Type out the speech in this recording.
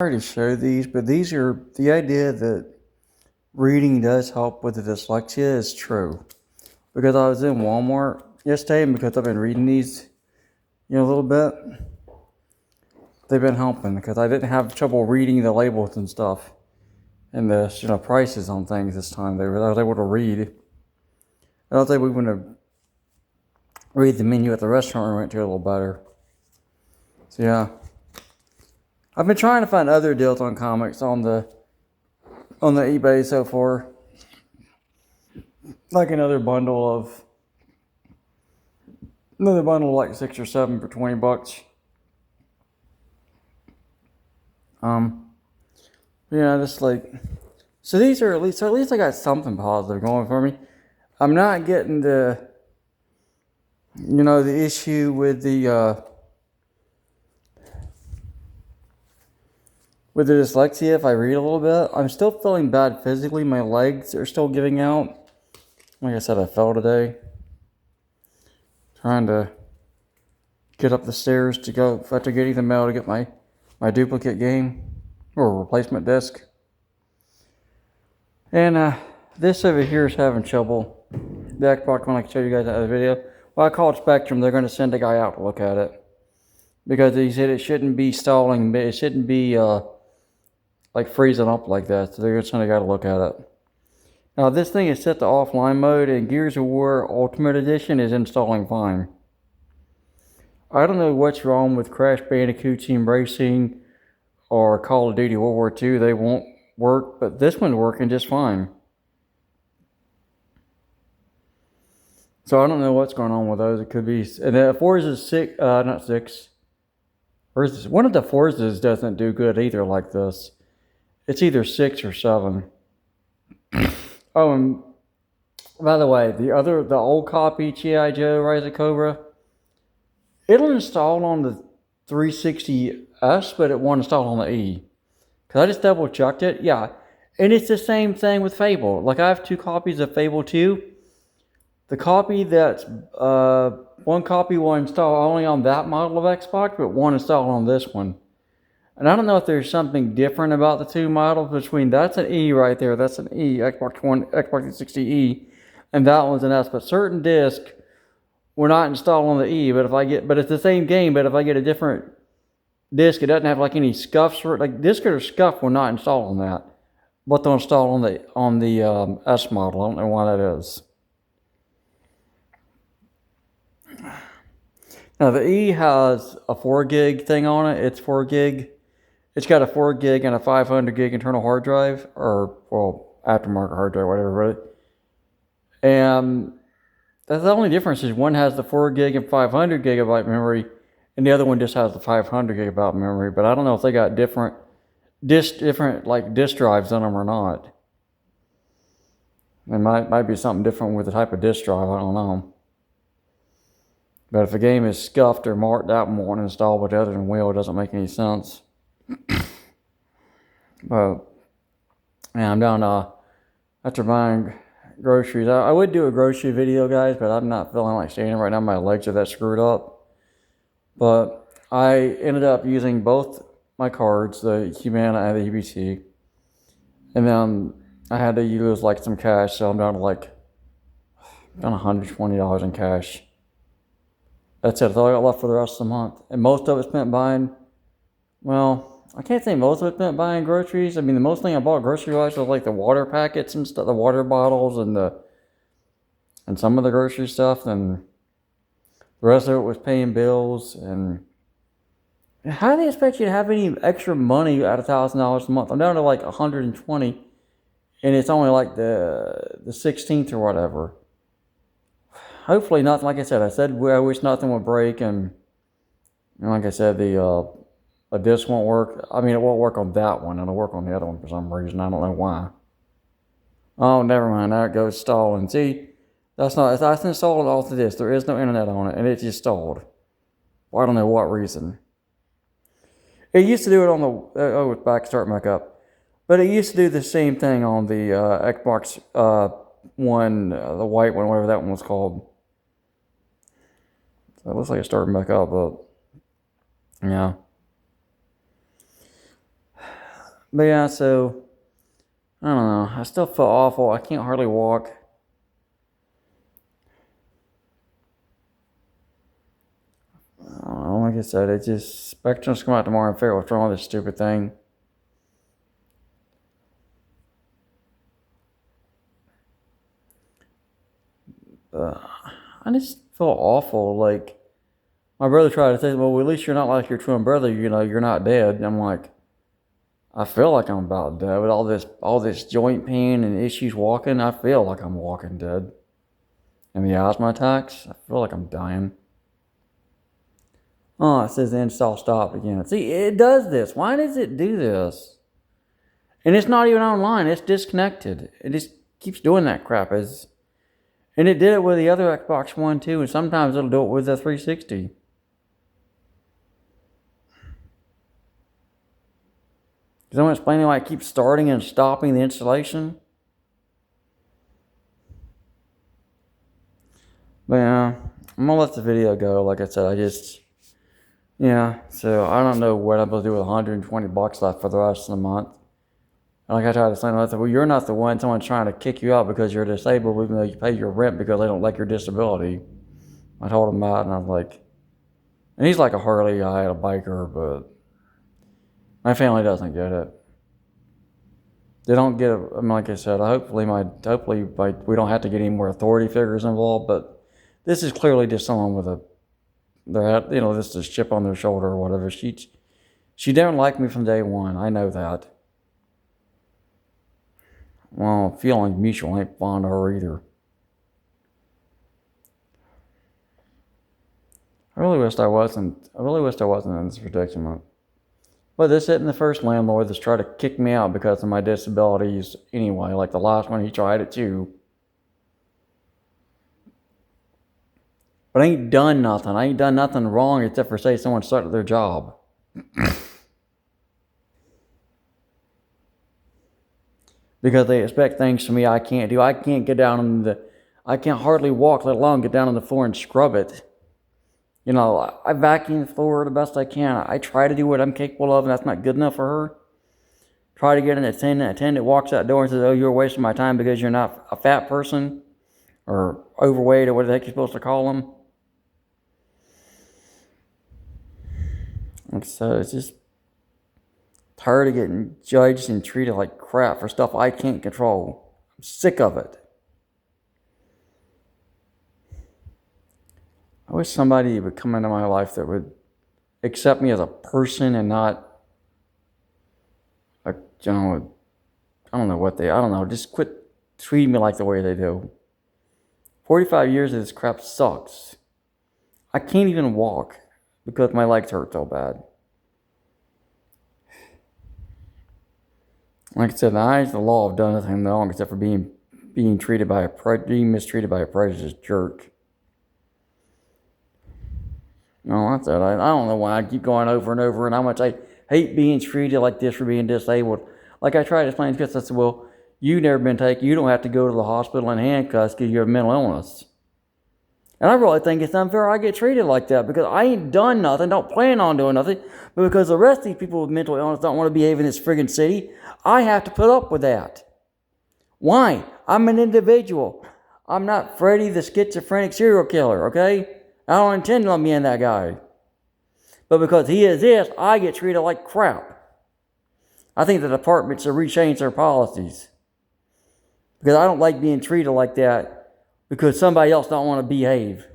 To show these, but these are the idea that reading does help with the dyslexia is true. Because I was in Walmart yesterday, and because I've been reading these, a little bit, they've been helping because I didn't have trouble reading the labels and stuff and the prices on things this time. I was able to read. I was able to read the menu at the restaurant we went to a little better. So yeah. I've been trying to find other deals on comics on the eBay so far. Like another bundle of like 6 or 7 for $20. Just like, so these are at least I got something positive going for me. I'm not getting the issue with the dyslexia if I read a little bit. I'm still feeling bad physically. My legs are still giving out. Like I said, I fell today. Trying to get up the stairs to go after getting the mail to get my duplicate game or replacement disc. And this over here is having trouble. The Xbox One I can show you guys in the video. Well, I called Spectrum. They're going to send a guy out to look at it. Because he said it shouldn't be stalling. It shouldn't be like freezing up like that. So they're going to send a guy to look at it. Now this thing is set to offline mode, and Gears of War Ultimate Edition is installing fine. I don't know what's wrong with Crash Bandicoot Team Racing or Call of Duty World War II. They won't work, but this one's working just fine. So I don't know what's going on with those. It could be, and the Forza 6, not 6. One of the Forzas doesn't do good either like this. It's either 6 or 7. Oh, and by the way, the old copy, G.I. Joe, Rise of Cobra, it'll install on the 360S, but it won't install on the E. Because I just double checked it. Yeah. And it's the same thing with Fable. Like, I have 2 copies of Fable 2. The copy that's, one copy will install only on that model of Xbox, but won't install on this one. And I don't know if there's something different about the 2 models between, that's an E right there, that's an E, Xbox 360E, and that one's an S. But certain discs will not install on the E, but it's the same game, but if I get a different disc, it doesn't have like any scuffs or like disc or scuff will not install on that. But they'll install on the S model. I don't know why that is. Now the E has a 4 gig thing on it. It's 4 gig. It's got a 4 gig and a 500 gig internal hard drive, or, well, aftermarket hard drive, whatever, really. And that's the only difference is one has the 4 gig and 500 gigabyte memory, and the other one just has the 500 gigabyte memory. But I don't know if they got different disk drives on them or not. It might be something different with the type of disk drive, I don't know. But if a game is scuffed or marked, that one won't install, but the other one will. It doesn't make any sense. But yeah, I'm down after buying groceries. I would do a grocery video, guys, but I'm not feeling like standing right now. My legs are that screwed up. But I ended up using both my cards, the Humana and the EBT. And then I had to use like some cash, so I'm down to like $120 in cash. That's it. That's all I got left for the rest of the month. And most of it spent buying, well, I can't say most of it spent buying groceries. I mean, the most thing I bought grocery-wise was like the water packets and stuff, the water bottles and some of the grocery stuff. And the rest of it was paying bills. And how do they expect you to have any extra money at $1,000 a month? I'm down to like 120, and it's only like the 16th or whatever. Hopefully nothing, like I said, I wish nothing would break, and like I said, a disc won't work. I mean, it won't work on that one. It'll work on the other one for some reason. I don't know why. Oh, never mind. There it goes, stalling. See, that's installed off the disc. There is no internet on it, and it just stalled. Well, I don't know what reason. It used to do it on the, it's back, starting back up. But it used to do the same thing on the Xbox One, the white one, whatever that one was called. So it looks like it's starting back up, but yeah. But yeah, so I don't know. I still feel awful. I can't hardly walk. I don't know. Like I said, it just Spectrum's come out tomorrow and figure out what's wrong with this stupid thing. I just feel awful. Like my brother tried to say, "Well, at least you're not like your twin brother. You know, you're not dead." And I'm like, I feel like I'm about dead with all this joint pain and issues walking. I feel like I'm walking dead. And the asthma attacks, I feel like I'm dying. Oh, it says the install stopped again. See, it does this. Why does it do this? And it's not even online. It's disconnected. It just keeps doing that crap. And it did it with the other Xbox One too. And sometimes it'll do it with the 360. Is someone explaining why it keeps starting and stopping the installation? But yeah, I'm gonna let the video go. Like I said, yeah. So I don't know what I'm supposed to do with $120 left for the rest of the month. Like I tried to say, well, you're not the one. Someone's trying to kick you out because you're disabled, even though you pay your rent because they don't like your disability. I told him that, and I was like, and he's like a Harley guy, a biker, but my family doesn't get it. They don't get it. I mean, like I said, hopefully we don't have to get any more authority figures involved. But this is clearly just someone with this is chip on their shoulder or whatever. She didn't like me from day one. I know that. Well, feeling mutual ain't fond of her either. I really wished I wasn't in this predicament. But this isn't the first landlord that's tried to kick me out because of my disabilities anyway. Like the last one, he tried it too. But I ain't done nothing. I ain't done nothing wrong except for say someone started their job. Because they expect things from me I can't do. I can't get down I can't hardly walk, let alone get down on the floor and scrub it. You know, I vacuum the floor the best I can. I try to do what I'm capable of, and that's not good enough for her. Try to get an attendant walks out the door and says, "Oh, you're wasting my time because you're not a fat person or overweight or what the heck you're supposed to call them." And so it's just tired of getting judged and treated like crap for stuff I can't control. I'm sick of it. I wish somebody would come into my life that would accept me as a person and not, I don't know, just quit treating me like the way they do. 45 years of this crap sucks. I can't even walk because my legs hurt so bad. Like I said, the eyes of the law have done nothing wrong except for being mistreated by a prejudiced jerk. No, that's it. I don't know why I keep going over and over and how much I hate being treated like this for being disabled. Like I tried to explain to kids, I said, well, you've never been taken. You don't have to go to the hospital in handcuffs because you have mental illness. And I really think it's unfair I get treated like that because I ain't done nothing, don't plan on doing nothing. But because the rest of these people with mental illness don't want to behave in this friggin' city, I have to put up with that. Why? I'm an individual. I'm not Freddy the schizophrenic serial killer, okay? I don't intend on being that guy. But because he is this, I get treated like crap. I think the department should rechange their policies. Because I don't like being treated like that because somebody else don't want to behave.